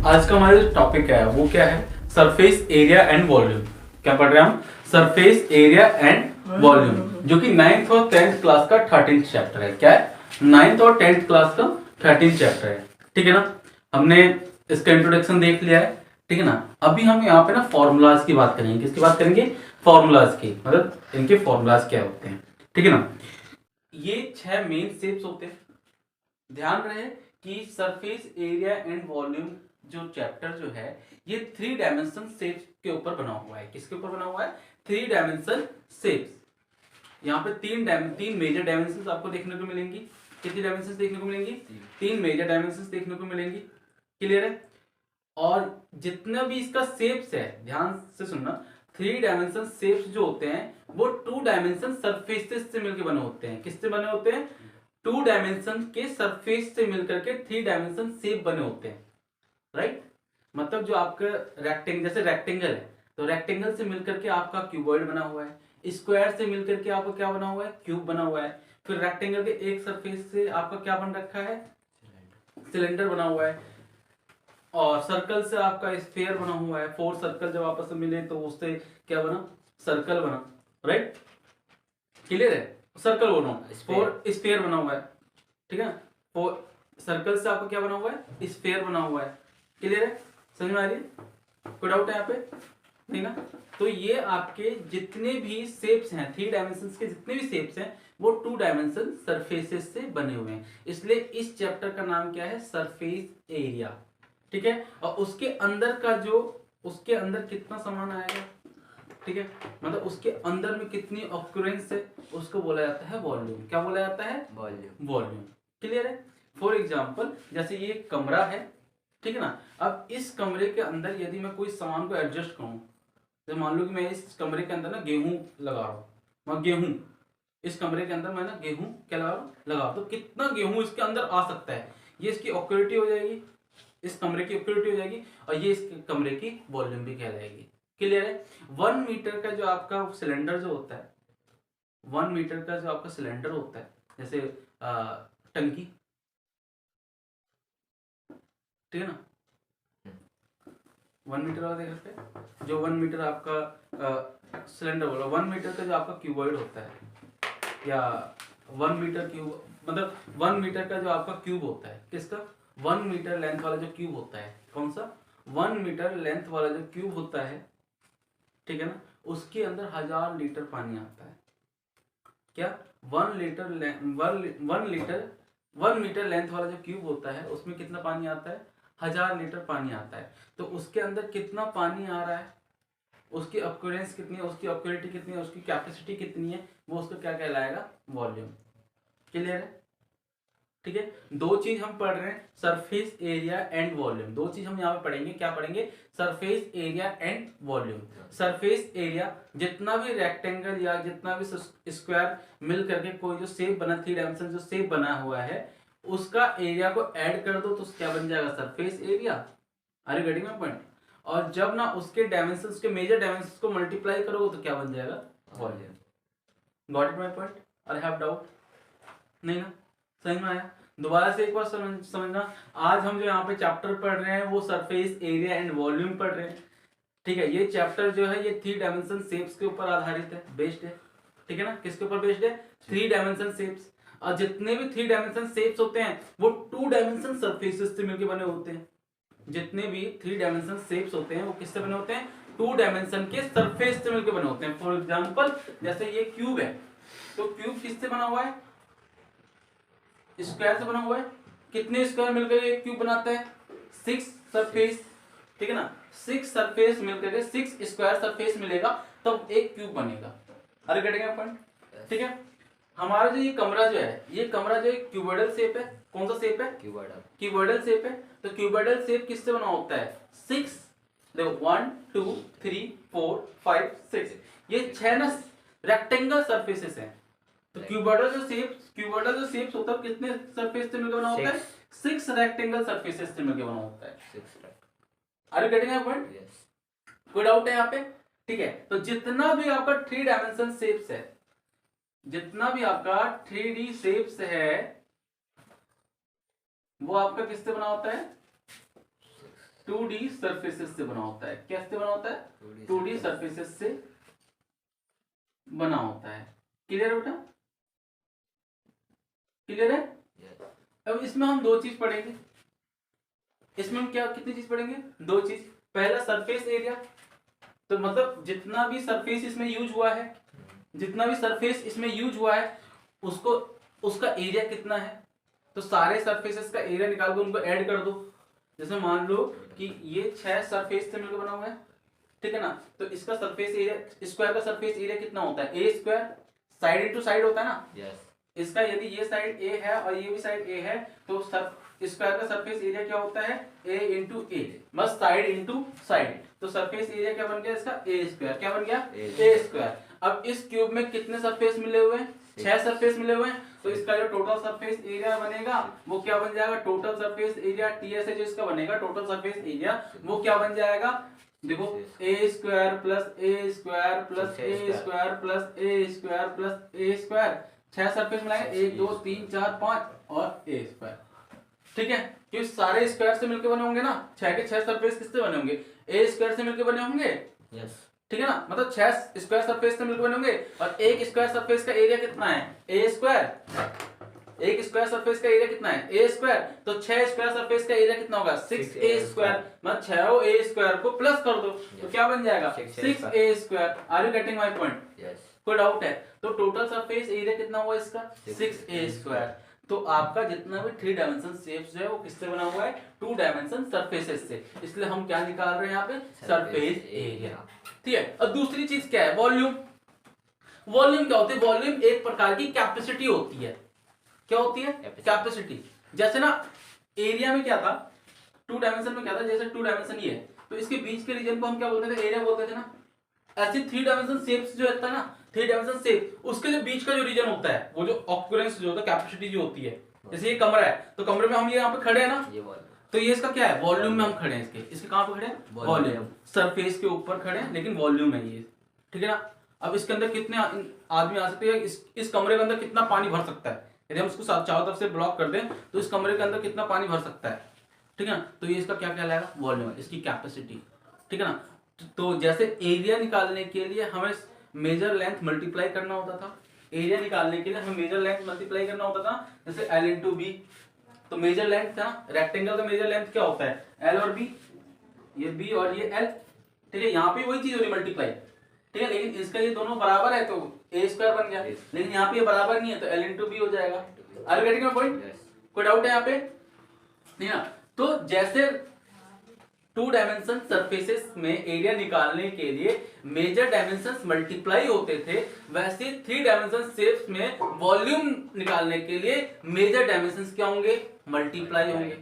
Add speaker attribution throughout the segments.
Speaker 1: आज का हमारा जो टॉपिक है वो क्या है? Surface area and volume. क्या पढ़ रहे हैं हम? सरफेस एरिया एंड वॉल्यूम, जो कि 9th और 10th क्लास का 13th चैप्टर है। क्या है? 9th और 10th क्लास का 13th चैप्टर है। ठीक है ना? हमने इसका इंट्रोडक्शन देख लिया है। ठीक है ना? अभी हम यहाँ पे ना फॉर्मूलाज की बात करेंगे। किसकी बात करेंगे? फॉर्मूलाज की, मतलब इनके फॉर्मूलाज क्या होते हैं। ठीक है ना? ये 6 मेन शेप्स होते हैं। ध्यान रहे कि सरफेस एरिया एंड वॉल्यूम जो चैप्टर जो है ये 3 डायमेंशन शेप्स के ऊपर बना हुआ है। किसके ऊपर बना हुआ है? 3 डायमेंशन शेप्स। यहाँ पे तीन मेजर डायमेंशंस आपको देखने को मिलेंगी। कितनी डायमेंशंस देखने को मिलेंगी? 3 मेजर डायमेंशंस देखने को मिलेंगी। क्लियर है? और जितना भी इसका शेप्स है, ध्यान से सुनना, 3 डायमेंशन शेप्स जो होते हैं वो 2 डायमेंशन सरफेसेस से मिलकर बने होते हैं। किससे बने होते हैं? 2 डायमेंशन के सरफेस से मिलकर के 3 डायमेंशन शेप बने होते हैं। राइट? मतलब जो आपका रेक्टेंगल, जैसे रेक्टेंगल है तो रेक्टेंगल से मिलकर के आपका क्यूबॉइड बना हुआ है। स्क्वायर से मिलकर के आपका क्या बना हुआ है? क्यूब बना हुआ है। फिर रेक्टेंगल के एक सरफेस से आपका क्या बन रखा है? सिलेंडर बना हुआ है। और सर्कल से आपका स्फीयर बना हुआ है। 4 सर्कल जब आपस में मिले तो उससे क्या बना? सर्कल बना। राइट? क्लियर है? सर्कल बना, 4 स्फीयर बना हुआ है। ठीक है? 4 सर्कल से आपका क्या बना हुआ है? स्फीयर बना हुआ है। क्लियर है? समझ में आ रही है? कोई डाउट है यहाँ पे? नहीं ना? तो ये आपके जितने भी शेप्स हैं, 3 डायमेंशंस के जितने भी शेप्स हैं वो 2 डायमेंशन सरफेसेस से बने हुए हैं। इसलिए इस चैप्टर का नाम क्या है? Surface area. ठीक है? और उसके अंदर का जो, उसके अंदर कितना सामान आएगा, ठीक है, मतलब उसके अंदर में कितनी ऑक्यूरेंस है, उसको बोला जाता है वॉल्यूम। क्या बोला जाता है? वॉल्यूम। वॉल्यूम। क्लियर है? फॉर एग्जांपल जैसे ये कमरा है, ठीक है ना? अब इस कमरे के अंदर यदि मैं कोई सामान को एडजस्ट करूं, तो मान लो कि मैं इस कमरे के अंदर ना गेहूं लगा रहा हूं, मैं गेहूं इस कमरे के अंदर मैं ना गेहूं क्या लगा रहा हूं, तो कितना गेहूं इसके अंदर आ सकता है, ये इसकी ऑक्यूरिटी हो जाएगी, इस कमरे की ऑक्यूरिटी हो जाएगी, और ये इस कमरे की वॉल्यूम भी कहलाएगी। क्लियर है? 1 मीटर का जो आपका सिलेंडर जो होता है, 1 मीटर का जो आपका सिलेंडर होता है, जैसे टंकी, ठीक है ना? 1 मीटर वाला देख सकते हैं, जो 1 मीटर आपका सिलेंडर बोला, 1 मीटर का जो आपका क्यूबॉइड होता है, या 1 मीटर क्यूब, मतलब 1 मीटर का जो आपका क्यूब होता है, किसका? 1 मीटर लेंथ वाला जो क्यूब होता है, कौन सा? 1 मीटर लेंथ वाला जो क्यूब होता है, ठीक है ना, उसके अंदर 1000 लीटर पानी आता है। क्या? 1 लीटर 1 मीटर लेंथ वाला जो क्यूब होता है उसमें कितना पानी आता है? 1000 लीटर पानी आता है। तो उसके अंदर कितना पानी आ रहा है, उसकी ऑक्यूरेंस कितनी है, उसकी ऑक्यूरिटी कितनी है, उसकी कैपेसिटी कितनी है, वो उसका क्या कहलाएगा? वॉल्यूम। क्लियर है? ठीक है? 2 चीज हम पढ़ रहे हैं, सरफेस एरिया एंड वॉल्यूम। 2 चीज हम यहाँ पे पढ़ेंगे। क्या पढ़ेंगे? Surface area and volume. Surface area, जितना भी रेक्टेंगल या जितना भी स्क्वायर मिल करके कोई जो शेप बना, 3 डायमेंशन जो शेप बना हुआ है, उसका एरिया को ऐड कर दो तो क्या बन जाएगा? Surface area. Are you getting my point? और जब ना उसके डायमेंशंस के मेजर डायमेंशंस को मल्टीप्लाई करोगे तो क्या बन जाएगा? Volume. Got it my point? और हैव डाउट? नहीं ना? समझ में आया? दोबारा से एक बार समझना। आज हम जो यहाँ पे चैप्टर पढ़ रहे हैं वो सरफेस एरिया एंड वॉल्यूम पढ़ रहे हैं। ठीक है? ये चैप्टर जो है ये 3 डायमेंशन शेप्स के ऊपर आधारित है, बेस्ड है। ठीक है ना? किसके ऊपर बेस्ड है? 3 डायमेंशन शेप्स। और जितने भी 3 डायमेंशन शेप्स होते हैं वो 2 डायमेंशन सरफेसेस से मिलकर बने होते हैं। जितने भी 3 डायमेंशन शेप्स होते हैं वो किससे बने होते हैं? 2 डायमेंशन के सरफेस से मिलकर बने होते हैं। फॉर एग्जांपल जैसे ये क्यूब है, तो क्यूब किससे बना हुआ है? स्क्वायर से बना हुआ है। कितने स्क्वायर मिलकर एक क्यूब बनाता है? 6 सरफेस। ठीक है ना? 6 सरफेस मिलकर के 6 स्क्वायर सरफेस मिलेगा तब एक क्यूब बनेगा। अरे कटेगा पॉइंट? ठीक है? हमारा जो ये कमरा जो है, ये कमरा जो है क्यूबॉइडल शेप है। कौन सा शेप है? क्यूबॉइडल शेप है। तो क्यूबॉइडल शेप किससे बना होता है? 6, देखो 1 2 3 4 5 6, ये 6 ना रेक्टेंगल सरफेसेस हैं। तो क्यूबॉइडल जो शेप्स होता है कितने सरफेस से मिलकर बना होता है? 6 रेक्टेंगल सरफेसेस से मिलकर बना होता है। Are you getting my point? Yes. कोई डाउट है यहाँ पे? ठीक है? तो जितना भी आपका 3 डायमेंशन शेप्स है, जितना भी आपका 3D शेप्स है वो आपका किससे बना होता है? 2D सरफेसेस से बना होता है। कैसे बना होता है? 2D सरफेसेस से बना होता है। क्लियर है बेटा? क्लियर है? अब इसमें हम दो चीज पढ़ेंगे। इसमें हम क्या कितनी चीज पढ़ेंगे? दो चीज। पहला सरफेस एरिया, तो मतलब जितना भी सरफेस इसमें यूज हुआ है, जितना भी सरफेस इसमें यूज हुआ है उसको उसका एरिया कितना है, तो सारे सरफेसेस का एरिया निकाल के उनको ऐड कर दो। जैसे मान लो कि ये 6 सरफेस से मिलकर बना हुआ है, ठीक है ना, तो इसका सरफेस एरिया, स्क्वायर का सरफेस एरिया कितना होता है? ए स्क्वायर, साइड इनटू साइड होता है ना।
Speaker 2: यस।
Speaker 1: इसका यदि ये साइड ए है और ये भी साइड ए है तो स्क्वायर का सरफेस एरिया क्या होता है? ए इंटू ए, बस साइड इंटू साइड। तो सरफेस एरिया क्या बन गया इसका? ए स्क्वायर। क्या बन गया? ए स्क्वायर। अब इस क्यूब में कितने सरफेस मिले हुए हैं? 6 सरफेस मिले हुए हैं, तो इसका जो टोटल सरफेस एरिया बनेगा वो क्या बन जाएगा? टोटल सरफेस एरिया टीएस है जो इसका बनेगा, टोटल सरफेस एरिया वो क्या बन जाएगा? देखो ए स्क्वायर प्लस ए स्क्वायर प्लस ए स्क्वायर प्लस ए स्क्वायर प्लस ए स्क्वायर, 6 सरफेस मिलाएंगे, 1 2 3 4 5 और ए स्क्वायर। ठीक है, क्योंकि सारे स्क्वायर से मिलकर बने होंगे ना, 6 के 6 सरफेस किससे बने होंगे? ए स्क्वायर से मिलकर बने होंगे।
Speaker 2: यस,
Speaker 1: ठीक है ना, मतलब 6 स्क्वायर सरफेस से मिलकर बने होंगे। और एक स्क्वायर सरफेस का एरिया कितना है? ए स्क्वायर। एक स्क्वायर सरफेस का एरिया कितना है? ए स्क्वायर। तो 6 स्क्वायर सरफेस का एरिया कितना होगा? 6 ए स्क्वायर। मतलब 6 ए स्क्वायर को प्लस कर दो तो क्या बन जाएगा? 6 a square. Are you getting my point?
Speaker 2: Yes.
Speaker 1: कोई डाउट है? तो टोटल सरफेस एरिया कितना हुआ इसका? 6 ए स्क्वायर। तो आपका जितना भी 3 डायमेंशन शेप्स है वो किससे बना हुआ है? 2 डायमेंशन सरफेसेस से। इसलिए हम क्या निकाल रहे हैं यहाँ पे? Surface area. ठीक है, और दूसरी चीज क्या है? वॉल्यूम। वॉल्यूम क्या होती है? वॉल्यूम एक प्रकार की कैपेसिटी होती है। क्या होती है? कैपेसिटी। जैसे ना एरिया में क्या था, 2 डायमेंशन में क्या था, जैसे 2 डायमेंशन ये है तो इसके बीच के रीजन को हम क्या बोलते थे? एरिया बोलते थे ना। ऐसे 3 डायमेंशन शेप्स जो होता है ना, 3 डायमेंशन शेप, उसके जो बीच का जो रीजन होता है वो जो ऑक्यूरेंस जो होता है, कैपेसिटी जो होती है, जैसे ये कमरा है तो कमरे में हम ये यहाँ पे खड़े हैं ना, तो ये इसका क्या है? वॉल्यूम में हम खड़े हैं। इसके कहां पे खड़े हैं? वॉल्यूम। सरफेस के ऊपर खड़े हैं लेकिन वॉल्यूम है ये। ठीक है ना। अब इसके अंदर कितने आदमी आ सकते हैं? इस कमरे के अंदर कितना पानी भर सकता है? यदि हम इसको चारों तरफ से ब्लॉक कर दें तो इस कमरे के अंदर कितना पानी भर सकता है? ठीक है ना, तो ये इसका क्या कहलाएगा? वॉल्यूम, इसकी कैपेसिटी। ठीक है ना। तो जैसे एरिया निकालने के लिए हमें मेजर लेंथ मल्टीप्लाई करना होता था, एरिया निकालने के लिए हमें मेजर लेंथ मल्टीप्लाई करना होता था, जैसे L इंटू बी। तो मेजर लेंथ था, रेक्टेंगल का मेजर लेंथ क्या होता है? L और B, ये B और ये L। ठीक है, यहाँ पे वही चीज हो रही मल्टीप्लाई। ठीक है, लेकिन इसका ये दोनों बराबर है तो ए स्क्वायर बन गया, लेकिन यहाँ पे ये बराबर नहीं है तो L इंटू बी हो जाएगा। Are you getting my point? कोई डाउट है यहाँ पे? नहीं ना। तो जैसे 2 डायमेंशन सरफेसेस में एरिया निकालने के लिए मेजर डायमेंशंस मल्टीप्लाई होते थे, वैसे 3 डायमेंशन शेप्स में वॉल्यूम निकालने के लिए मेजर डायमेंशंस क्या होंगे? मल्टीप्लाई होंगे।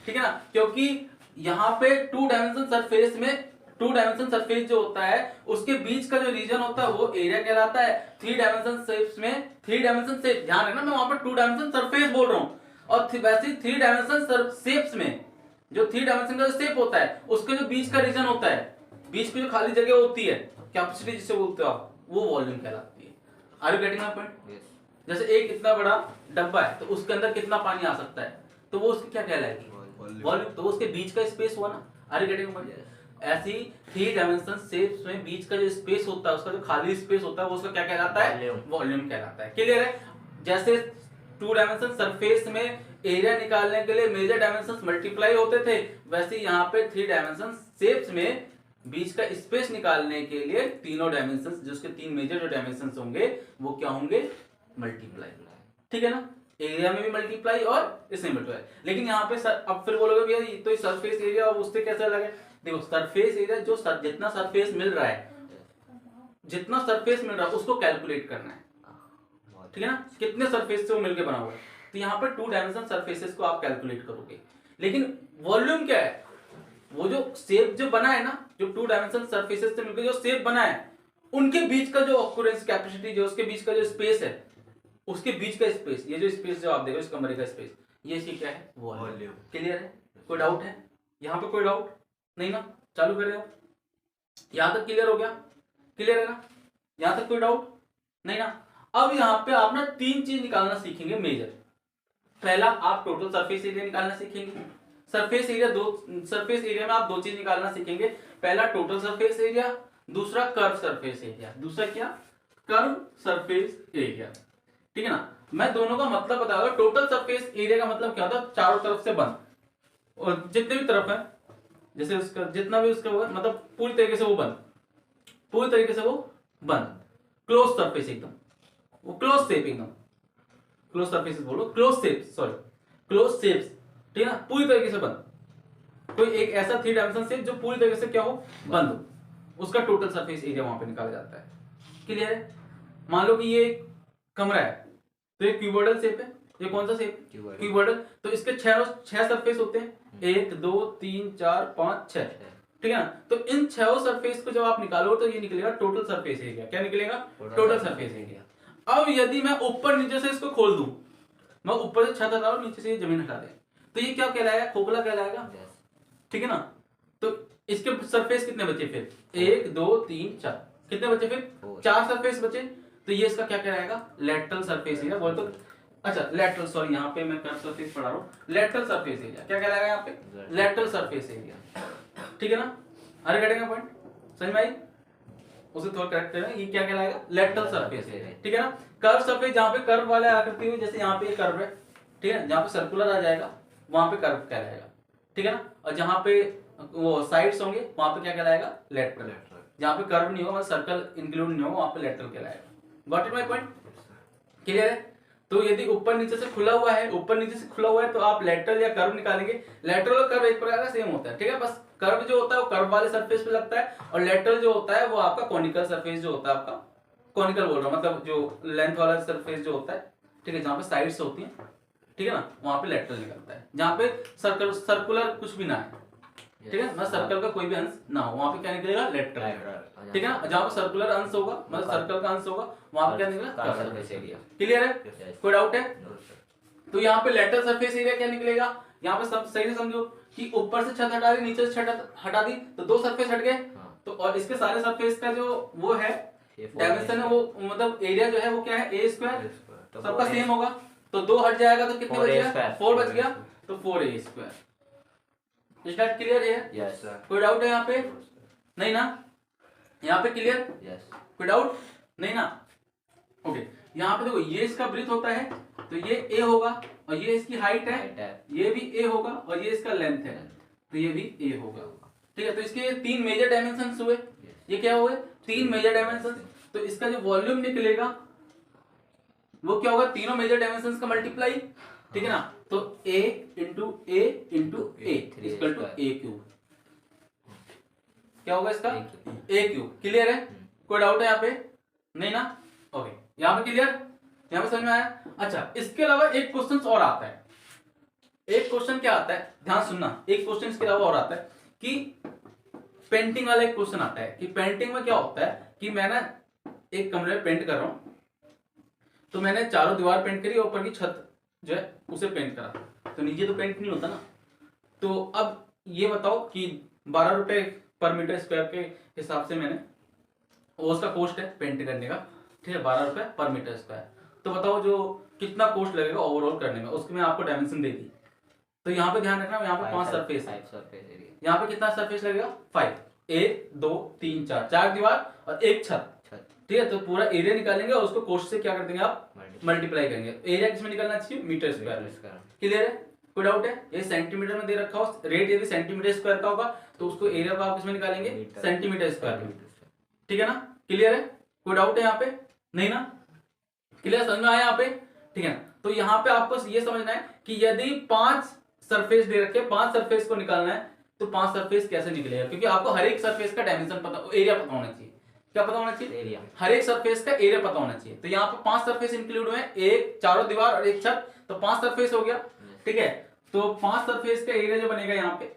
Speaker 1: ठीक है ना, क्योंकि यहाँ पे 2 डायमेंशन सरफेस में 2 डायमेंशन सरफेस जो होता है उसके बीच का जो रीजन होता है वो एरिया कहलाता है। 3 डायमेंशन शेप्स में 3 डायमेंशन शेप, ध्यान रखना मैं वहां पर 2 डायमेंशन सरफेस बोल रहा हूं, और वैसे 3 डायमेंशन शेप्स में जो 3 डायमेंशन का शेप होता है उसके जो बीच का रीजन होता है, बीच की जो खाली जगह होती है, कैपेसिटी जिसे बोलते हो आप, वो वॉल्यूम कहलाती है। Are you getting my point? जैसे एक इतना बड़ा डब्बा है तो उसके अंदर कितना पानी आ सकता है, तो वो उसकी क्या कहलाएगी? वॉल्यूम। तो उसके बीच का स्पेस हुआ ना। Are you getting my point? ऐसी 3 डायमेंशन शेप्स में बीच का जो स्पेस होता है, उसका जो खाली स्पेस होता है वो उसका क्या कहलाता है? वॉल्यूम कहलाता है। क्लियर है? जैसे 2 डायमेंशन सरफेस में एरिया निकालने के लिए मेजर डायमेंशंस मल्टीप्लाई होते थे, वैसे यहाँ पे 3 डायमेंशन शेप्स में बीच का स्पेस निकालने के लिए तीनों डायमेंशंस, जो उसके 3 मेजर जो डायमेंशंस होंगे वो क्या होंगे? मल्टीप्लाई। ठीक है ना, एरिया में भी मल्टीप्लाई और इसमें मल्टीप्लाई। लेकिन यहाँ पे अब फिर बोलोगे भैया ये तो सरफेस एरिया और उससे कैसे लगे? देखो सरफेस एरिया जो जितना सरफेस मिल रहा है, जितना सरफेस मिल रहा है उसको कैलकुलेट करना है। ठीक है ना, कितने सरफेस से वो मिलकर बना हुआ है, तो यहाँ पर 2 डायमेंशन सरफेसेस को आप कैलकुलेट करोगे। लेकिन वॉल्यूम क्या है? वो जो शेप जो बना है ना, जो 2 डायमेंशन सरफेसेस से मिलकर जो शेप बना है उनके बीच का जो ऑक्यूरेंस कैपेसिटी, जो उसके बीच का जो स्पेस है, उसके बीच का स्पेस, ये जो स्पेस जो आप देखो इस कमरे का स्पेस, ये इसकी क्या है? वॉल्यूम। क्लियर है? कोई डाउट है यहाँ पे? कोई डाउट नहीं ना? चालू करें आप। यहां तक क्लियर हो गया? क्लियर है ना? यहां तक कोई डाउट नहीं ना? अब यहां पे आप ना 3 चीज निकालना सीखेंगे मेजर। पहला, आप टोटल सरफेस एरिया निकालना सीखेंगे। सरफेस एरिया में आप दो चीज निकालना सीखेंगे। पहला टोटल सरफेस एरिया, दूसरा कर्व सरफेस एरिया। दूसरा क्या? Curve surface area. ठीक है ना। मैं दोनों का मतलब बताऊंगा। टोटल सरफेस एरिया का मतलब क्या होता है? चारों तरफ से बंद, और जितने भी तरफ है, जैसे उसका जितना भी उसका होगा, मतलब पूरी तरीके से वो बंद, पूरी तरीके से वो बंद, क्लोज सरफेस एकदम, वो क्लोज शेप एकदम, क्लोज सरफेस बोलो, close shape, sorry close shapes. ठीक है ना, पूरी तरीके से बंद। कोई एक ऐसा 3 डायमेंशन शेप जो पूरी तरीके से क्या हो? बंद हो, उसका टोटल सरफेस एरिया वहां पे निकाला जाता है। क्लियर है? मान लो कि ये एक कमरा है, तो ये क्यूबॉइडल शेप है। ये कौन सा शेप? क्यूबॉइडल। तो इसके 6 सरफेस होते हैं, 1 2 3 4 5 6। ठीक है ना। तो इन 6 सरफेस को जब आप निकालो तो ये निकलेगा टोटल सरफेस एरिया। क्या निकलेगा? Total surface area. अब यदि मैं ऊपर नीचे से इसको खोल दूं, मैं ऊपर से छत हटा दूं, नीचे से ये जमीन हटा दे, तो ये क्या कहलाएगा? खोखला कहलाएगा। ठीक है ना। तो इसके सरफेस कितने बचे फिर? 1 2 3 4। कितने बचे फिर? 4 सरफेस बचे। तो ये इसका क्या कहलाएगा? Lateral surface area. बोल तो अच्छा लेटरल, सॉरी यहाँ पे मैं कर्व सरफेस पढ़ा रहा हूँ। लेटरल सरफेस एरिया क्या कहलाएगा यहाँ पे? Lateral surface area. ठीक है ना। अरे कटेगा पॉइंट, समझ में आई? उसे थोड़ा करेक्ट करें, ये क्या कहलाएगा? Lateral surface area. ठीक है ना। कर्व सरफेस, जहां पे कर्व वाले आकृति हुई, जैसे यहाँ पे कर्व है, ठीक है, जहां पे सर्कुलर आ जाएगा वहां पे कर्व कहलाएगा। ठीक है ना। और जहां पे वो साइड्स होंगे वहां पे क्या कहलाएगा? लेटरल। जहां पे कर्व नहीं होगा, सर्कल इंक्लूड नहीं होगा, वहां पे लेटरल कहलाएगा। Got it my point? Clear है? तो यदि ऊपर नीचे से खुला हुआ है, ऊपर नीचे से खुला हुआ है, तो आप लेटरल या कर्व निकालेंगे। लेटरल और कर्व एक प्रकार का सेम होता है। ठीक है। बस कर्व जो होता है वो कर्व वाले सरफेस पे लगता है, और लेटरल जो होता है वो आपका कॉनिकल सरफेस जो होता है, आपका कॉनिकल बोल रहा हूं, मतलब जो लेंथ वाला सरफेस जो होता है, ठीक है, जहां पे साइड्स होती हैं, ठीक है ना, वहां पे लेटरल निकलता है। जहां पे सर्कुलर कुछ भी ना है, ठीक है, मतलब सर्कल का कोई भी अंश ना हो, वहां पे क्या निकलेगा? लेटरल। ठीक है ना। जहां पे सर्कुलर अंश होगा, मतलब सर्कल का अंश होगा, वहां पे क्या निकलेगा? Surface area. क्लियर है? कोई डाउट है? तो यहाँ पे लेटरल सरफेस एरिया क्या निकलेगा? यहाँ पे सब सही से समझो कि ऊपर से छत हटा दी, नीचे से छत हटा दी, तो 2 सरफेस हट गए। तो और इसके सारे सरफेस का जो वो है डायमेंशन है, वो मतलब एरिया जो है वो क्या है? ए स्क्वायर। सबका सेम होगा, तो 2 हट जाएगा तो कितने बच गया? 4 बच गया, तो 4a स्क्वायर। स्टार्ट क्लियर है?
Speaker 2: Yes sir.
Speaker 1: कोई डाउट है यहाँ पे? नहीं ना। यहाँ पे क्लियर?
Speaker 2: यस।
Speaker 1: कोई डाउट नहीं ना? ओके। यहाँ पे देखो, ये इसका ब्रीथ होता है, तो ये a होगा, और ये इसकी हाइट है, ये भी a होगा, और ये इसका लेंथ है, तो ये भी a होगा। ठीक है। तो इसके 3 मेजर डायमेंशंस हुए। ये क्या हुए? 3 मेजर डायमेंशंस। तो इसका जो वॉल्यूम निकलेगा वो क्या होगा? तीनों मेजर डायमेंशंस का मल्टीप्लाई। ठीक है ना। तो a into a into a equal to a cube. क्या होगा इसका? a cube. क्लियर है? कोई डाउट है यहाँ पे? नहीं ना। ओके। यहाँ पे क्लियर? यहाँ पे समझ में आया? अच्छा, इसके अलावा एक क्वेश्चन और आता है। एक क्वेश्चन क्या आता है, ध्यान सुनना। एक क्वेश्चन इसके अलावा और आता है कि पेंटिंग वाला एक क्वेश्चन आता है कि पेंटिंग में क्या होता है कि मैं ना एक कमरे में पेंट कर रहा हूं, तो मैंने चारों दीवार पेंट करी, ऊपर की छत जो है उसे पेंट करा, तो नीचे तो पेंट नहीं होता ना। तो अब ये बताओ कि 12 रुपए पर मीटर स्क्वायर के हिसाब से मैंने, वो उसका कॉस्ट है पेंट करने का, ठीक है, 12 रुपए पर मीटर स्क्वायर। तो बताओ जो कितना कॉस्ट लगेगा ओवरऑल करने में, उसके मैं आपको डायमेंशन दे दी। तो यहाँ पे ध्यान रखना, यहाँ पे 5 सरफेस है, यहाँ पे कितना सरफेस लगेगा? 5। 1 2 3 4 दीवार और एक छत। ठीक है। तो पूरा एरिया निकालेंगे और उसको कॉस्ट से क्या कर देंगे आप? मल्टीप्लाई करेंगे। एरिया किसमें निकलना चाहिए? Metre square. क्लियर है? कोई डाउट है? ये सेंटीमीटर में दे रखा हो, रेट यदि सेंटीमीटर स्क्वायर का होगा तो उसको एरिया को आप किसमें निकालेंगे? सेंटीमीटर स्क्वायर में। ठीक है ना। क्लियर है? कोई डाउट है यहाँ पे? नहीं ना। क्लियर? समझ में आया यहाँ पे? ठीक है। तो यहाँ पे आपको ये समझना है कि यदि 5 सरफेस दे रखे, 5 सरफेस को निकालना है, तो 5 सरफेस कैसे निकलेगा? क्योंकि आपको हर एक सरफेस का डायमेंशन पता, एरिया पता होना चाहिए। क्या पता होना चाहिए? एरिया। हर एक सरफेस का एरिया पता होना चाहिए। तो यहाँ पे 5 सरफेस इंक्लूड हुए, एक चारों दीवार और एक छत, तो 5 सरफेस हो गया। ठीक है। तो 5 सरफेस का एरिया जो बनेगा यहाँ पे,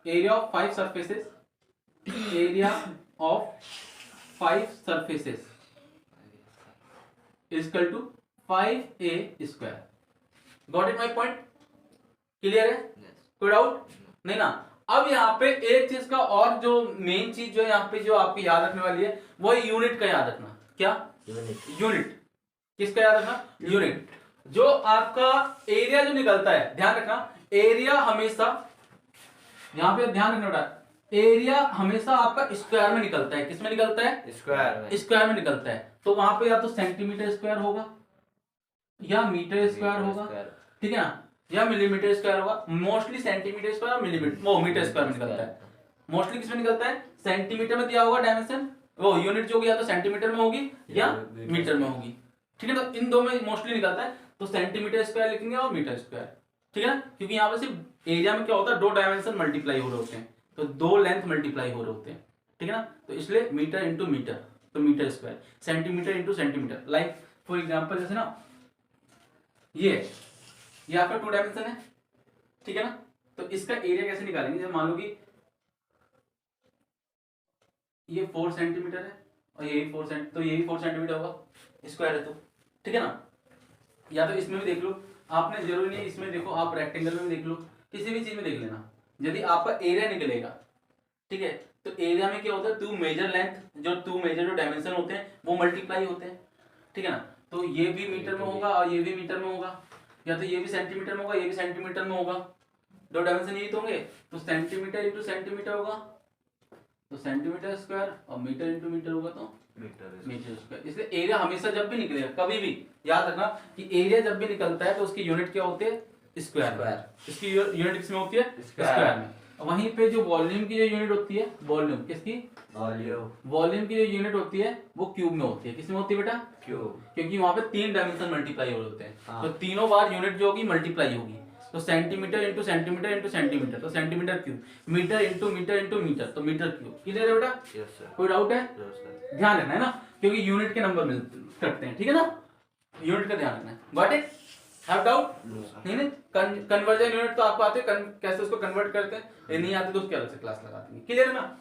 Speaker 1: area of 5 surfaces, area of 5 surfaces equal to 5a square. Got it my point? Clear है? कोई डाउट नहीं ना। अब यहाँ पे एक चीज का और जो मेन चीज जो यहाँ पे जो आपकी याद रखने वाली है वो है यूनिट का याद रखना। क्या? यूनिट। किसका याद रखना? यूनिट। जो आपका एरिया जो निकलता है, ध्यान रखना, एरिया हमेशा, यहां पे ध्यान रखना बेटा, एरिया हमेशा आपका स्क्वायर में निकलता है। किस में निकलता है? स्क्वायर में निकलता है। तो वहां पे या तो सेंटीमीटर स्क्वायर होगा या मीटर स्क्वायर होगा, ठीक है ना, या मिलीमीटर स्क्वायर होगा। मोस्टली सेंटीमीटर स्क्वायर और मीटर स्क्वायर में निकलता है। मोस्टली किसमें निकलता है? सेंटीमीटर में दिया होगा डायमेंशन, वो यूनिट जो होगी या तो सेंटीमीटर में होगी या मीटर में होगी, ठीक है। तो इन दो में मोस्टली निकलता है, तो सेंटीमीटर स्क्वायर लिखेंगे और मीटर स्क्वायर, ठीक है ना, क्योंकि यहाँ पे सिर्फ एरिया में क्या होता है, दो डायमेंशन मल्टीप्लाई हो रहे होते हैं, तो दो लेंथ मल्टीप्लाई हो रहे होते हैं, ठीक है ना। तो इसलिए मीटर इंटू मीटर, तो metre square, centimetre into centimetre. Like for example जैसे ना ये आपका टू डायमेंशन है, ठीक है ना, तो इसका एरिया कैसे निकालेंगे? जब मान लो कि ये 4 सेंटीमीटर है और यही 4 सेंट, तो यही 4 सेंटीमीटर होगा, स्क्वायर है तो, ठीक है ना। या तो इसमें भी देख लो, आपने जरूरी नहीं इसमें देखो, आप रेक्टेंगल में भी देख लो, किसी भी चीज में देख लेना। यदि आपका एरिया निकलेगा, ठीक है, तो एरिया में क्या होता है, to measure length, to measure जो डायमेंशन होते हैं वो मल्टीप्लाई होते हैं, ठीक है ना। तो ये भी मीटर में होगा और ये भी मीटर में होगा, या तो ये भी सेंटीमीटर में होगा, ये भी सेंटीमीटर में होगा, दो डायमेंशन यही तो होंगे, तो सेंटीमीटर इंटू सेंटीमीटर होगा तो सेंटीमीटर स्क्वायर, और मीटर इंटू मीटर होगा तो मीटर स्क्वायर। इसलिए एरिया हमेशा जब भी निकलेगा, कभी भी याद रखना कि एरिया जब भी निकलता है तो उसकी यूनिट क्या होती है? स्क्वायर। इसकी यूनिट किसमें होती है? स्क्वायर में। वहीं पे जो वॉल्यूम की जो यूनिट होती है, वॉल्यूम किसकी? वॉल्यूम की जो यूनिट होती है वो क्यूब में होती है। किसमें होती है बेटा? क्यूब, क्योंकि वहां पे 3 डायमेंशन मल्टीप्लाई हो रहे होते हैं। हाँ। तो तीनों बार यूनिट जो होगी मल्टीप्लाई होगी, तो centimetre into centimetre into centimetre, तो centimetre cube, metre into metre into metre, तो मीटर क्यूब। क्लियर है बेटा? Yes sir. कोई डाउट है? ध्यान रखना है ना, क्योंकि यूनिट के नंबर मिलते करते हैं, ठीक है ना, यूनिट का ध्यान रखना है। Got it? Have doubt? नहीं, कन्वर्जन यूनिट तो आपको आते हैं, कैसे उसको कन्वर्ट करते हैं, ये नहीं आते तो उसकी अलग से क्लास लगा देंगे। क्लियर है ना?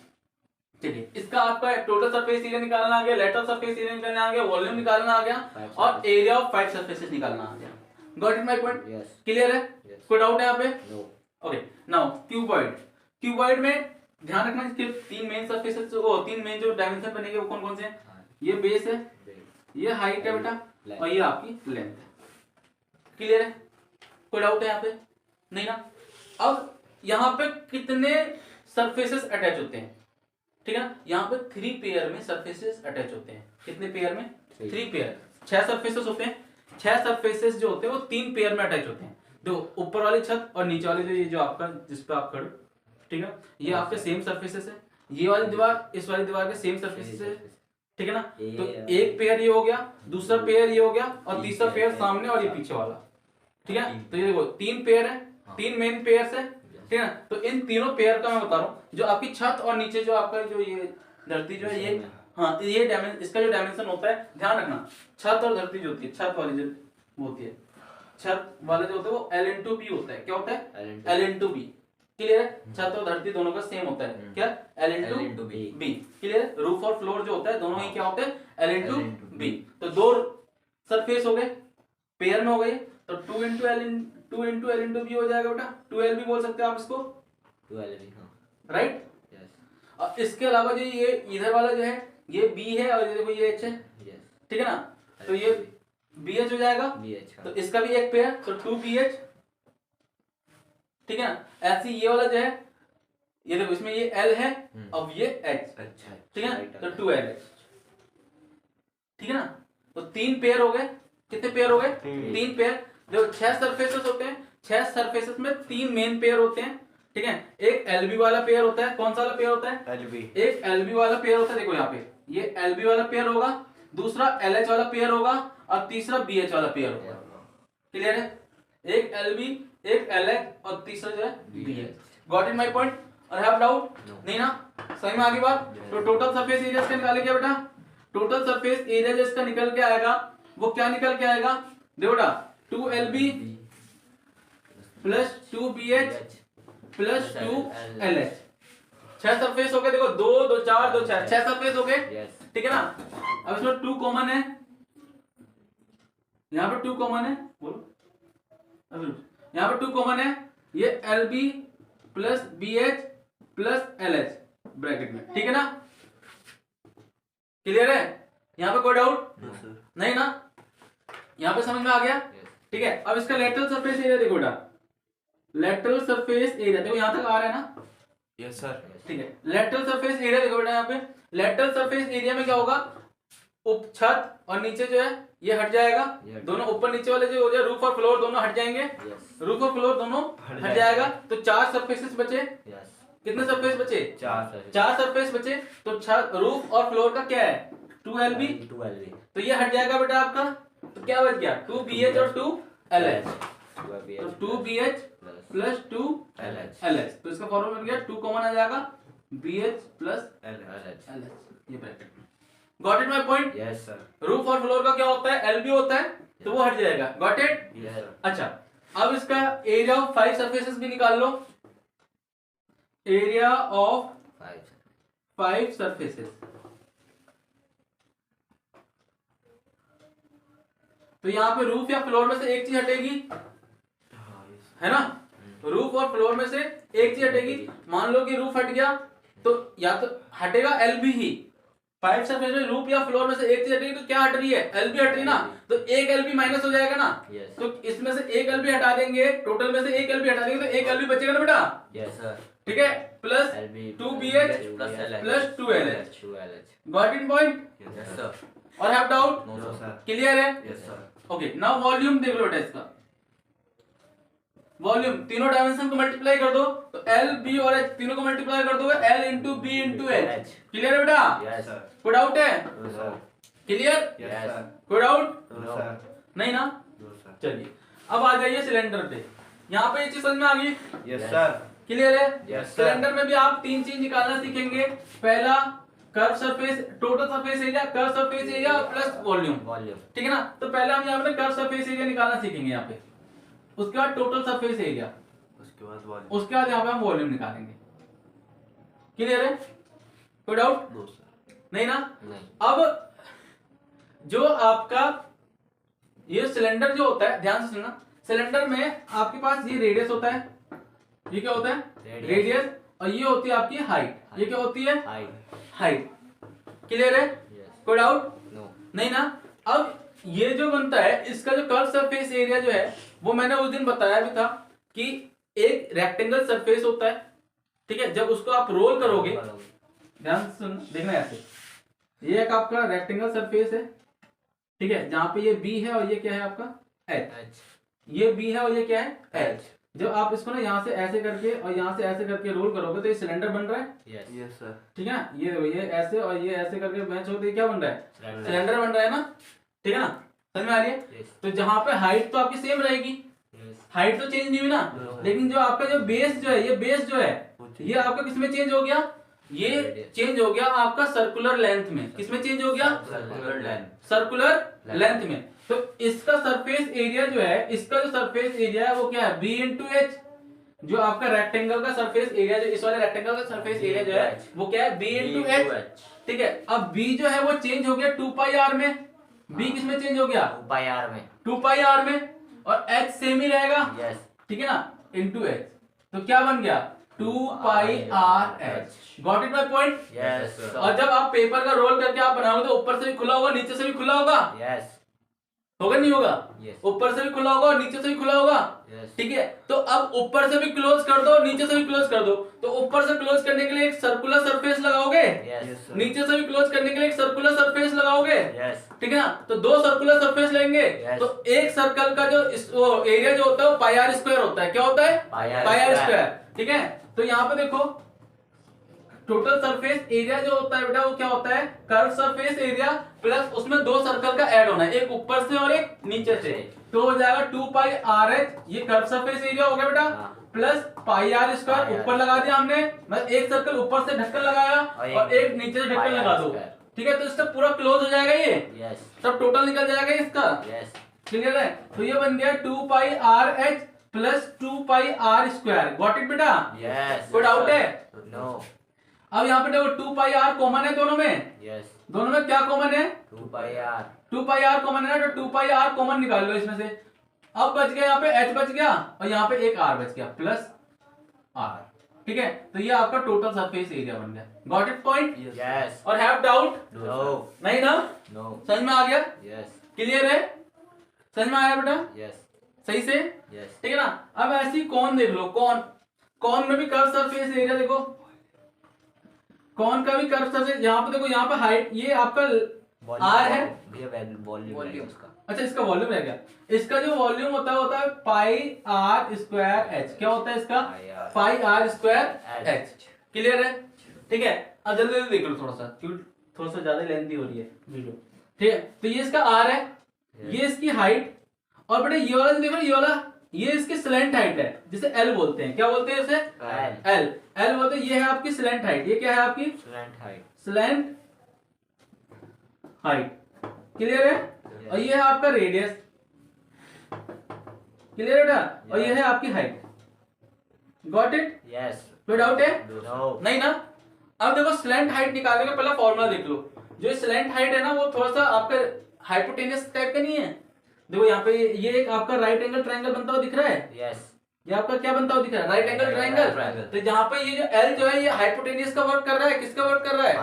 Speaker 1: चलिए, इसका आपका टोटल सरफेस एरिया निकालना आ गया, लेटरल सरफेस एरिया निकालना आ गया, वॉल्यूम निकालना आ गया, और एरिया ऑफ 5 सरफेसेस निकालना आ गया। Got it my point? Clear है? कोई डाउट है यहाँ पे? Okay, now cuboid. क्यूबॉइड में ध्यान रखना, इसके 3 मेन सरफेसेस, 3 मेन जो डायमेंशन बनेंगे वो कौन कौन से हैं? ये बेस है, ये हाइट है बेटा, और ये आपकी लेंथ है। क्लियर है? कोई डाउट है यहाँ पे? नहीं ना? अब यहाँ पे कितने सरफेसेस अटैच होते हैं, ठीक है ना, यहाँ पे 3 पेयर में सरफेसेस अटैच होते हैं। कितने पेयर में? 3 पेयर, 6 सरफेसेस होते हैं। 6 सरफेसेस जो होते हैं वो 3 पेयर में अटैच होते हैं। देखो, ऊपर वाली छत और नीचे वाली जो ये जो आपका जिस पे आप खड़े, ठीक है, ये आपके सेम सरफेसेस है। ये वाली दीवार इस वाली दीवार के सेम सरफेसेस है, ठीक है ना। तो एक पेयर ये हो गया, दूसरा पेयर ये हो गया, और तीसरा पेयर सामने और ये पीछे वाला, ठीक है। तो ये देखो 3 पेयर है, 3 मेन पेयर है, ठीक है ना। तो इन तीनों पेयर का मैं बता रहा हूँ, जो आपकी छत और नीचे जो आपका जो ये धरती जो है, ये हाँ, ये डायमेंशन, इसका जो डायमेंशन होता है, ध्यान रखना, छत और धरती जो होती है, छत वाली जो होती है, छत वाला जो होता है वो L/B होता है। क्या होता है? L/B। क्लियर है? छत और धरती दोनों का सेम होता है, क्या? L/B। क्लियर है? रूफ और फ्लोर जो होता है दोनों ही क्या होते हैं? L/B। तो 2 सरफेस हो गए, पेयर में हो गए, तो 2 into L/B हो जाएगा बेटा। 2L भी बोल सकते हैं आप इसको,
Speaker 2: 2L,
Speaker 1: राइट? और इसके अलावा जो ये इधर वाला जो है ये B है, और ये देखो ये H है, ठीक है ना। तो ये BH हो जाएगा, तो इसका भी एक पेयर, तो 2BH, ठीक है ना। ऐसे ये वाला जो है, ये देखो इसमें ये L है, अब ये H, ठीक है ना, तो 2LH, ठीक है ना। तो 3 पेयर हो गए। कितने पेयर हो गए? 3 पेयर। जो 6 सरफेसेस होते हैं, 6 सरफेसेस में 3 मेन पेयर होते हैं, ठीक है। एक LB वाला पेयर होता है। कौन सा वाला पेयर होता है? LB। एक LB वाला पेयर होता है, देखो यहाँ पे ये LB वाला पेयर होगा, दूसरा LH वाला पेयर होगा, और तीसरा BH वाला पेयर होगा। क्लियर है? एक LB, एक LH, और तीसरा जो है BH। Got it my point? और हैव डाउट? नहीं ना? सही में आगे बात। तो टोटल सरफेस एरिया इसका निकाले क्या बेटा? टोटल सरफेस एरिया जो इसका निकल के आएगा वो क्या निकल के आएगा? देखो बेटा, 2LB plus 2BH plus 2LH। 6 surface हो गए। देखो 2 2 4 2 6 6 सरफेस हो गए, ठीक है ना। अब इसमें 2 कॉमन है, यहाँ पे 2 कॉमन है, बोलो। अब यहाँ पे 2 कॉमन है, ये LB plus BH plus LH bracket में, ठीक है ना। क्लियर है? यहाँ पे कोई डाउट? नहीं ना? यहाँ पे समझ में आ गया? ठीक है। अब इसका लेटरल सरफेस एरिया देखो बेटा, लेटरल सरफेस एरिया, देखो यहाँ तक आ रहा है ना?
Speaker 2: Yes sir.
Speaker 1: ठीक है, लेटरल सरफेस एरिया देखो बेटा, यहाँ पे लेटरल सरफेस एरिया में क्या होगा, उप छत और नीचे जो है ये हट जाएगा, दोनों ऊपर नीचे वाले जो हो जाए रूफ और फ्लोर दोनों हट जाएंगे, रूफ और फ्लोर दोनों हट जाएगा, तो 4 सरफेसेस बचे। कितने सरफेस बचे? 4 सरफेस बचे। तो छत, रूफ और फ्लोर का क्या है, 2LB, तो ये हट जाएगा बेटा आपका, तो क्या बच गया, 2BH और 2LH, तो 2BH प्लस 2LH, तो इसका फॉर्मूला बन गया 2 कॉमन आ जाएगा, BH प्लस LH, ये ब्रैकेट में। Got it my point?
Speaker 2: Yes sir.
Speaker 1: Roof और फ्लोर का क्या होता है, LB होता है, तो वो हट जाएगा। Got it?
Speaker 2: Yes sir.
Speaker 1: अच्छा, अब इसका एरिया ऑफ 5 सरफेसेस भी निकाल लो, एरिया ऑफ 5 सरफेसेस, तो यहाँ पे रूफ या फ्लोर में से एक चीज हटेगी, है ना? रूफ और फ्लोर में से एक चीज हटेगी। मान लो कि रूफ हट गया, तो या तो हटेगा LB ही, 5 सरफेस में रूफ या फ्लोर में से एक चीज हटेगी, तो क्या हट रही है, LB हट रही ना, तो एक LB माइनस हो जाएगा ना, तो इसमें से एक LB हटा देंगे, टोटल में से एक LB हटा देंगे, तो एक LB बचेगा ना बेटा?
Speaker 2: Yes sir.
Speaker 1: ठीक है, plus 2BH plus 2LH। Got it point?
Speaker 2: Yes sir.
Speaker 1: और have doubt?
Speaker 2: No sir.
Speaker 1: Clear है?
Speaker 2: Yes sir.
Speaker 1: Okay, now volume देख लो बेटा, इसका वॉल्यूम तीनों डायमेंशन को मल्टीप्लाई कर दो, तो LB और H तीनों को मल्टीप्लाई कर दोगे, L इंटू B इंटू H। क्लियर है बेटा?
Speaker 2: Yes sir.
Speaker 1: कोई डाउट है?
Speaker 2: No sir.
Speaker 1: Clear?
Speaker 2: Yes sir.
Speaker 1: कोई डाउट?
Speaker 2: No sir.
Speaker 1: नहीं ना?
Speaker 2: No sir.
Speaker 1: चलिए अब आ जाइए सिलेंडर पे, यहाँ पे ये चीज समझ में आ गई?
Speaker 2: Yes sir.
Speaker 1: क्लियर है?
Speaker 2: Yes sir.
Speaker 1: सिलेंडर में भी आप 3 चीज निकालना सीखेंगे, पहला curve surface, total surface area, curve surface area plus volume, ठीक है ना? तो पहले हम यहाँ पे कर्व सरफेस एरिया निकालना सीखेंगे यहाँ पे, उसके बाद टोटल सरफेस एरिया,
Speaker 2: उसके बाद वॉल्यूम,
Speaker 1: उसके बाद यहाँ पे हम वॉल्यूम निकालेंगे। क्लियर है? कोई डाउट?
Speaker 2: No sir.
Speaker 1: नहीं ना?
Speaker 2: नहीं।
Speaker 1: अब जो आपका ये सिलेंडर जो होता है, ध्यान से सुनना, सिलेंडर में आपके पास ये रेडियस होता है, ये क्या होता है, रेडियस, और ये होती है आपकी हाइट, ये क्या होती है, हाइट। क्लियर है? कोई डाउट?
Speaker 2: नो।
Speaker 1: नहीं ना? अब ये जो बनता है, इसका जो कर्व सरफेस एरिया जो है, वो मैंने उस दिन बताया भी था कि एक रेक्टेंगल सरफेस होता है, ठीक है? जब उसको आप रोल करोगे, ध्यान से सुन, देखना ऐसे, ये एक आपका रेक्टेंगल सरफेस है, ठीक है, जहां पे ये B है और ये क्या है आपका H, ये B है और ये क्या है H। जब आप इसको ना यहाँ से ऐसे करके और यहाँ से ऐसे करके रोल करोगे, तो ये सिलेंडर बन रहा है।
Speaker 2: Yes sir.
Speaker 1: ठीक है ना? ये ऐसे और ये ऐसे करके मैच होते, क्या बन रहा है, सिलेंडर बन रहा है ना? ठीक है ना? समझ में आ रही है? तो जहां पे हाइट तो आपकी सेम रहेगी, हाइट तो चेंज नहीं हुई ना, लेकिन जो आपका जो बेस जो है, ये बेस जो है, ये आपका किसमें चेंज हो गया, ये चेंज हो गया आपका सर्कुलर लेंथ में। किसमें चेंज हो गया, सर्कुलर लेंथ में। तो इसका सरफेस एरिया जो है, इसका जो सरफेस एरिया है वो क्या है, B इंटू H। जो आपका रेक्टेंगल का सरफेस एरिया, जो इस वाले रेक्टेंगल का सरफेस एरिया जो है वो क्या है, B इंटू H। ठीक है, अब B जो है वो चेंज हो गया 2 पाई R में, B किस में चेंज हो गया, 2 पाई R में, और H सेम ही रहेगा, ठीक है ना, इंटू H। तो क्या बन गया, 2 पाई RH। Got it my point?
Speaker 2: Yes.
Speaker 1: और जब आप पेपर का रोल करके आप बनाओगे, तो ऊपर से भी खुला होगा, नीचे से भी खुला होगा, होगा नहीं होगा, ऊपर से भी खुला होगा और नीचे से भी खुला होगा, ठीक है? तो अब ऊपर से भी क्लोज कर दो, नीचे से भी क्लोज कर दो, तो ऊपर से क्लोज करने के लिए एक सर्कुलर सरफेस लगाओगे, नीचे से भी क्लोज करने के लिए एक सर्कुलर सरफेस लगाओगे, ठीक है ना? तो 2 सर्कुलर सरफेस लेंगे, तो एक सर्कल का जो एरिया जो होता है वो पाई R स्क्वायर होता है। क्या होता है, पाई R स्क्वायर। ठीक है, तो यहाँ पे देखो टोटल सरफेस एरिया जो होता है बेटा, वो क्या होता है, कर्व सरफेस एरिया प्लस उसमें 2 सर्कल का ऐड होना है, एक ऊपर से और एक नीचे से, तो हो जाएगा 2 पाई RH, ये कर्व सरफेस एरिया हो गया बेटा, प्लस पाई R स्क्वायर, ऊपर लगा दिया हमने, मतलब एक सर्कल ऊपर से ढक्कन लगाया और एक नीचे से ढक्कन लगा दो, ठीक है? तो इसका पूरा क्लोज हो जाएगा, ये सब टोटल निकल जाएगा इसका। क्लियर है? तो ये बन गया 2 पाई RH plus 2 pi R square. Got it बेटा? कोई डाउट है?
Speaker 2: नो।
Speaker 1: अब यहाँ पे देखो 2 पाई R कॉमन है दोनों में, दोनों में क्या कॉमन है, 2 पाई R कॉमन है ना, तो 2 पाई R कॉमन निकाल लो इसमें से। अब बच गया यहाँ पे H बच गया और यहाँ पे एक R बच गया प्लस R, ठीक है? तो ये आपका टोटल सरफेस एरिया बन गया। Got it point?
Speaker 2: यस।
Speaker 1: और हैव डाउट?
Speaker 2: नो।
Speaker 1: नहीं ना?
Speaker 2: नो।
Speaker 1: समझ में आ गया?
Speaker 2: यस।
Speaker 1: क्लियर है? समझ में आया बेटा?
Speaker 2: यस।
Speaker 1: सही से?
Speaker 2: यस।
Speaker 1: ठीक है ना? अब ऐसी कौन देख लो, कौन में भी कर्व सरफेस एरिया देखो, कौन का भी कर्व सरफेस, यहाँ पे देखो, यहाँ पे हाइट, ये आपका आर है
Speaker 3: भैया वॉल्यूम उसका।
Speaker 1: अच्छा इसका वॉल्यूम रह गया, इसका जो वॉल्यूम होता है पाई आर स्क्वायर एच, क्या होता है इसका, पाई आर स्क्वायर एच। क्लियर है? ठीक है, अब जल्दी जल्दी देख लो थोड़ा सा, क्योंकि थोड़ा सा ज्यादा लेंथी हो रही है वीडियो। ठीक है, तो ये इसका आर है, ये इसकी हाइट, और बेटा ये वाला देखो, ये वाला ये इसकी स्लैंट हाइट है, जिसे एल बोलते हैं, क्या बोलते हैं इसे, एल बोलते हैं। ये है आपकी स्लैंट हाइट, ये क्या है आपकी स्लैंट हाइट। क्लियर है? और ये है आपका रेडियस। क्लियर है बेटा? और ये है आपकी हाइट। Got it?
Speaker 3: यस।
Speaker 1: कोई डाउट है?
Speaker 3: नो।
Speaker 1: नहीं ना? अब देखो स्लैंट हाइट निकालने का पहला फॉर्मूला देख लो। जो स्लैंट हाइट है ना, वो थोड़ा सा आपका हाइपोटेनियस टाइप का नहीं है। देखो यहाँ पे ये एक आपका राइट एंगल ट्रायंगल बनता हुआ दिख रहा है।
Speaker 3: यस।
Speaker 1: ये आपका क्या बनता हुआ दिख रहा है, राइट एंगल ट्रायंगल। तो जहाँ पे ये जो एल जो है, ये हाइपोटेनियस का वर्क कर रहा है, किसका वर्क कर रहा है,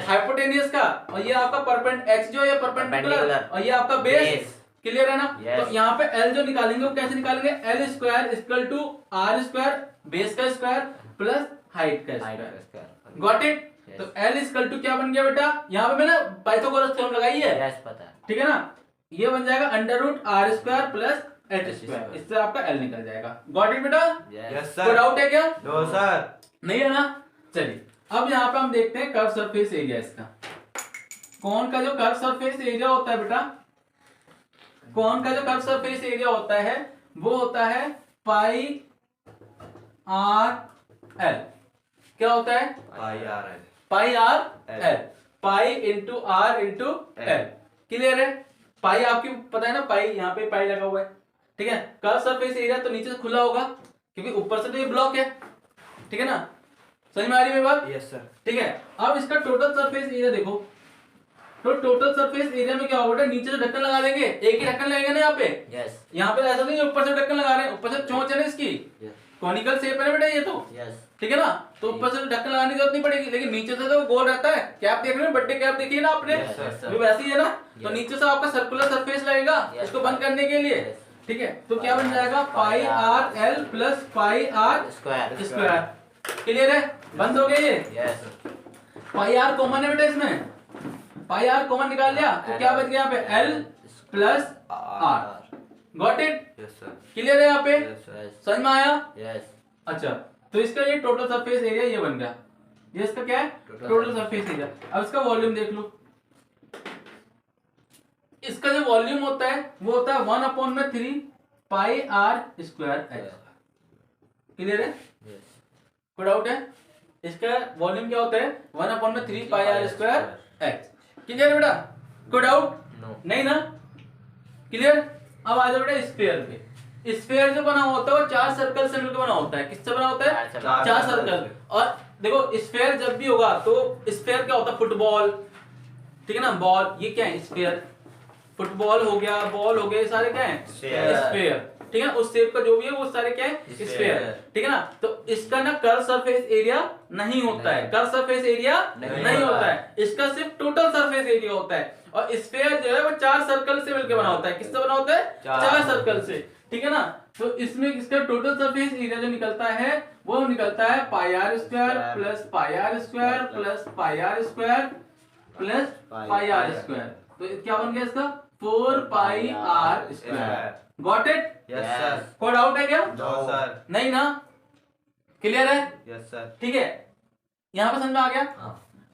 Speaker 1: हाइपोटेनियस का। और ये आपका परपेंड एक्स जो है परपेंडिकुलर, और ये आपका बेस। क्लियर है ना? तो यहाँ पे एल जो निकालेंगे वो कैसे निकालेंगे, L square equal to R square base का स्क्वायर प्लस हाइट का स्क्वायर। Got it? तो एल इक्वल टू क्या बन गया बेटा, यहाँ पे मैंने पाइथागोरस थ्योरम लगाई है।
Speaker 3: यस पता है।
Speaker 1: ठीक है ना? ये बन जाएगा under root R square plus H square, इससे आपका एल निकल जाएगा। गॉट इट बेटा?
Speaker 2: यस
Speaker 1: कोई
Speaker 2: सर।
Speaker 1: डाउट है क्या?
Speaker 2: No sir.
Speaker 1: नहीं है ना? चलिए अब यहाँ पे हम देखते हैं कर्व सरफेस एरिया इसका। कौन का जो कर्व सरफेस एरिया होता है बेटा, कौन का जो कर्व सरफेस एरिया होता है वो होता है पाई आर एल। क्या होता है, pi r L, pi into r into L. Clear है? पाई आपकी पता है ना, पाई यहाँ पे पाई लगा हुआ है। ठीक है, कर्व सरफेस एरिया तो नीचे से खुला होगा, क्योंकि ऊपर से तो ये ब्लॉक है। ठीक है ना? समझ में आ रही है बात?
Speaker 2: Yes sir.
Speaker 1: ठीक है, अब इसका टोटल सरफेस एरिया देखो। तो टोटल सरफेस एरिया में क्या होगा, नीचे से ढक्कन लगा देंगे, एक ही ढक्कन लगेगा ना यहाँ पे।
Speaker 3: यस।
Speaker 1: यहाँ पे ऐसा नहीं ऊपर से ढक्कन लगा रहे हैं, ऊपर से चोंच है ना इसकी, कॉनिकल शेप है ना बेटा ये तो।
Speaker 3: यस।
Speaker 1: ठीक है ना? तो ऊपर से ढक्कन लगाने की जरूरत नहीं पड़ेगी, लेकिन नीचे से तो गोल रहता है। कैप देख रहे हो, बर्थडे कैप देखी है ना आपने,
Speaker 3: Yes, yes, sir.
Speaker 1: वो वैसी ही है ना। तो
Speaker 3: Yes.
Speaker 1: नीचे से आपका सर्कुलर सरफेस लगेगा इसको बंद करने के लिए। ठीक है, तो क्या बन जाएगा, pi r L plus pi r square. Clear है? बंद हो गया ये।
Speaker 3: यस।
Speaker 1: पाई आर कॉमन है बेटा इसमें, पाई आर कॉमन निकाल लिया, तो क्या बच गया यहाँ पे, L plus R. Got it?
Speaker 2: Yes sir.
Speaker 1: Clear है यहाँ पे?
Speaker 3: यस।
Speaker 1: समझ में आया?
Speaker 3: यस।
Speaker 1: अच्छा, तो इसका ये टोटल सरफेस एरिया ये बन गया। ये इसका क्या है, टोटल सरफेस एरिया। अब इसका वॉल्यूम देख लो। इसका जो वॉल्यूम होता है वो होता है 1/3 पाई आर स्क्वायर एच। क्लियर है?
Speaker 3: यस।
Speaker 1: कोई डाउट है? इसका वॉल्यूम क्या होता है, 1/3 पाई आर स्क्वायर एच। क्लियर है बेटा? कोई डाउट?
Speaker 3: नो।
Speaker 1: नहीं ना? क्लियर? अब आ जाओ बेटा स्फीयर पे। स्फीयर जो बना होता है वो 4 सर्कल से मिलकर बना होता है। किससे बना होता है? 4 सर्कल। और देखो स्फीयर जब भी होगा तो स्फीयर क्या होता है, फुटबॉल, ठीक है ना, बॉल, ये क्या है, स्फीयर। फुटबॉल हो गया, बॉल हो गया, ये सारे क्या है, स्फीयर। ठीक है, उस शेप का जो भी है वो सारे क्या है, स्फीयर। ठीक है ना? तो इसका ना कर्व सरफेस एरिया नहीं होता है, कर्व सरफेस एरिया नहीं होता है, इसका सिर्फ टोटल सरफेस एरिया होता है। और स्फीयर जो है वो 4 सर्कल से मिलकर बना होता है। किससे बना होता है? 4 सर्कल से। ठीक है ना? तो इसमें इसका टोटल सरफेस एरिया जो निकलता है वो निकलता है pi r square plus pi r square plus pi r square plus pi r square. तो क्या बन गया इसका, 4 pi r square. Got it?
Speaker 2: Yes sir.
Speaker 1: कोई डाउट है क्या?
Speaker 2: No sir.
Speaker 1: नहीं ना? क्लियर है?
Speaker 2: Yes sir.
Speaker 1: ठीक है, यहाँ पे समझ में आ गया?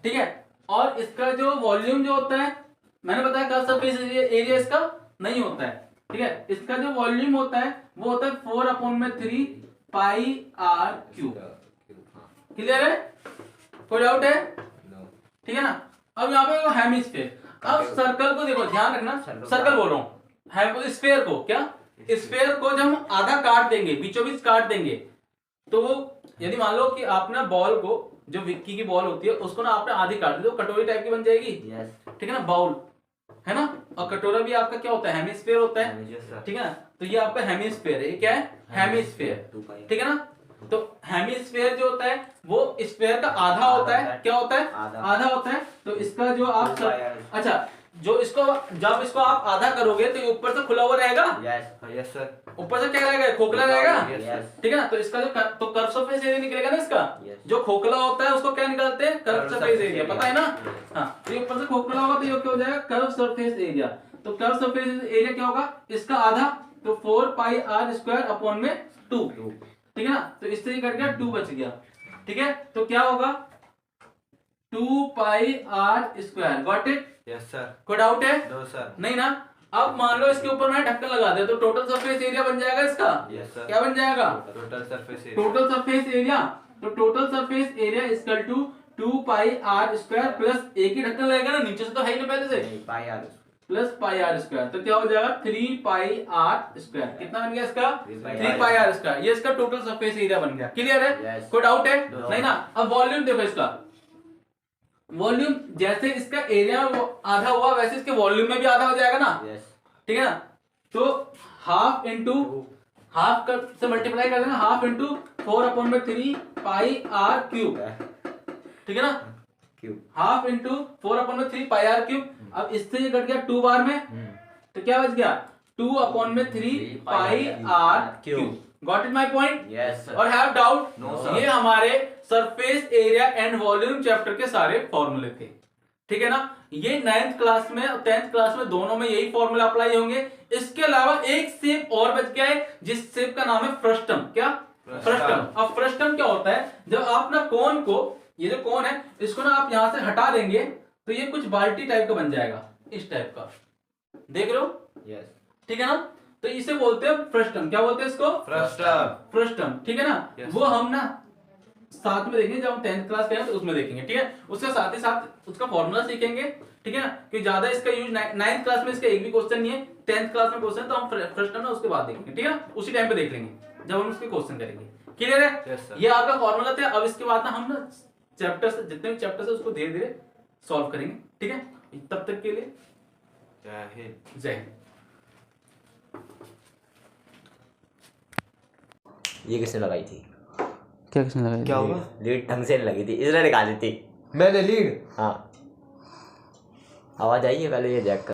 Speaker 1: ठीक है, और इसका जो वॉल्यूम जो होता है, मैंने बताया कर्व सरफेस एरिया इसका नहीं होता है। ठीक है, इसका जो वॉल्यूम होता है वो होता है 4/3 पाई आर क्यूब। क्लियर है? कोई डाउट है? ठीक है ना? अब यहाँ पे हेमिस्फीयर। अब सर्कल को देखो, ध्यान रखना, सर्कल बोल रहा हूँ, स्फीयर को, क्या स्फीयर को जब हम आधा काट देंगे, बीचों बीच काट देंगे, तो वो यदि मान लो कि आपने बॉल को, जो विक्की की बॉल होती है उसको ना आपने आधी काट दी तो कटोरी टाइप की बन जाएगी। ठीक है ना, बाउल है ना, और कटोरा भी आपका क्या होता है, हेमिस्फीयर होता है। ठीक है ना? तो ये आपका हेमिस्फीयर है। ये क्या है, हेमिस्फीयर। ठीक है ना? तो हेमिस्फीयर जो होता है वो स्फीयर का आधा होता है। क्या होता है? आधा होता है। तो इसका जो आप अच्छा, जो इसको जब इसको आप आधा करोगे तो ये ऊपर से खुला हुआ रहेगा।
Speaker 2: Yes sir.
Speaker 1: ऊपर से क्या रहेगा, खोखला रहेगा,
Speaker 3: Yes.
Speaker 1: ठीक है ना। तो इसका जो तो कर्व सरफेस एरिया निकलेगा ना इसका,
Speaker 3: Yes.
Speaker 1: जो खोखला होता है उसको क्या निकालते हैं, curve
Speaker 2: Curve
Speaker 1: surface
Speaker 2: surface
Speaker 1: area,
Speaker 2: area.
Speaker 1: पता है ना।
Speaker 2: Yes.
Speaker 1: हाँ, तो ये ऊपर से खोखला होगा तो ये क्या हो जाएगा, कर्व सरफेस एरिया। तो कर्व सरफेस एरिया क्या होगा, इसका आधा, तो 4 पाई आर स्क्वायर अपॉन में 2, ठीक है ना। तो इससे ये कट गया, 2 बच गया, ठीक है। तो क्या होगा, 2 pi r square, got it.
Speaker 2: Yes sir.
Speaker 1: कोई डाउट है,
Speaker 2: नो सर।
Speaker 1: नहीं ना। अब मान लो इसके ऊपर मैंने ढक्कन लगा दिया, तो टोटल सरफेस एरिया बन जाएगा इसका,
Speaker 2: यस सर।
Speaker 1: क्या बन जाएगा,
Speaker 2: total surface area.
Speaker 1: Total surface area. तो total surface area equal to 2 pi r square plus एक ही ढक्कन लगेगा ना, नीचे से तो है ही ना पहले से,
Speaker 3: pi r
Speaker 1: plus pi r square. तो क्या हो जाएगा, 3 पाई आर स्क्वायर। कितना बन गया इसका, 3 पाई आर स्क्वायर। ये इसका टोटल सरफेस एरिया बन गया। क्लियर है,
Speaker 3: Yes.
Speaker 1: कोई डाउट है,
Speaker 3: No.
Speaker 1: नहीं ना। अब वॉल्यूम देखो इसका, वॉल्यूम जैसे इसका एरिया आधा हुआ वैसे इसके वॉल्यूम में भी आधा हो जाएगा ना,
Speaker 3: यस
Speaker 1: ठीक है ना। तो हाफ इंटू हाफ कर से मल्टीप्लाई कर देना, half into 4/3 pi are cube, ठीक है ना।
Speaker 3: Cube
Speaker 1: half into 4/3 pi are cube. अब इससे ये कट गया 2 बार में, तो क्या बच गया, 2/3 pi are cube. Got it my point.
Speaker 3: Yes
Speaker 1: और हैव डाउट,
Speaker 2: No, sir.
Speaker 1: ये हमारे surface area and volume chapter के सारे फॉर्मूले थे, ठीक है ना। ये 9th क्लास में और 10th क्लास में दोनों में यही फॉर्मूला अप्लाई होंगे। इसके अलावा एक शेप और बच गया है, जिस शेप का नाम है फ्रस्टम। क्या, फ्रस्टम। अब फ्रस्टम क्या होता है, जब आप ना कोन को, ये जो कोन है इसको ना आप यहां से हटा देंगे तो ये कुछ बाल्टी टाइप का बन जाएगा, इस टाइप का, देख रहे हो,
Speaker 3: यस
Speaker 1: ठीक है ना। तो इसे बोलते हैं फ्रस्टम। क्या बोलते हैं इसको,
Speaker 2: फ्रस्टम।
Speaker 1: फ्रस्टम, ठीक है ना।
Speaker 2: Yes.
Speaker 1: वो हम ना साथ में देखेंगे, जब हम 10th क्लास के हैं तो उसमें देखेंगे, ठीक है। उसके साथ ही साथ उसका फॉर्मूला सीखेंगे, ठीक है ना। कि ज्यादा इसका यूज 9th क्लास में इसका एक भी क्वेश्चन नहीं है, 10th क्लास में क्वेश्चन, तो हम फ्रस्टम ना उसके बाद देखेंगे, ठीक है। उसी टाइम पे देख लेंगे जब हम उसके क्वेश्चन करेंगे। क्लियर है,
Speaker 2: Yes, sir.
Speaker 1: ये आपका फॉर्मूला था। अब इसके बाद ना हम ना चैप्टर से, जितने भी चैप्टर है उसको धीरे धीरे सॉल्व करेंगे, ठीक है। तब तक के लिए
Speaker 2: जय हिंद।
Speaker 1: जय हिंद।
Speaker 3: ये किसने लगाई थी?
Speaker 1: क्या किसने लगाया,
Speaker 2: क्या हुआ?
Speaker 3: लीड ढंग से नहीं लगी थी, इसने निकाली थी।
Speaker 2: मैंने लीड।
Speaker 3: हाँ आवाज आई है, पहले ये चेक कर।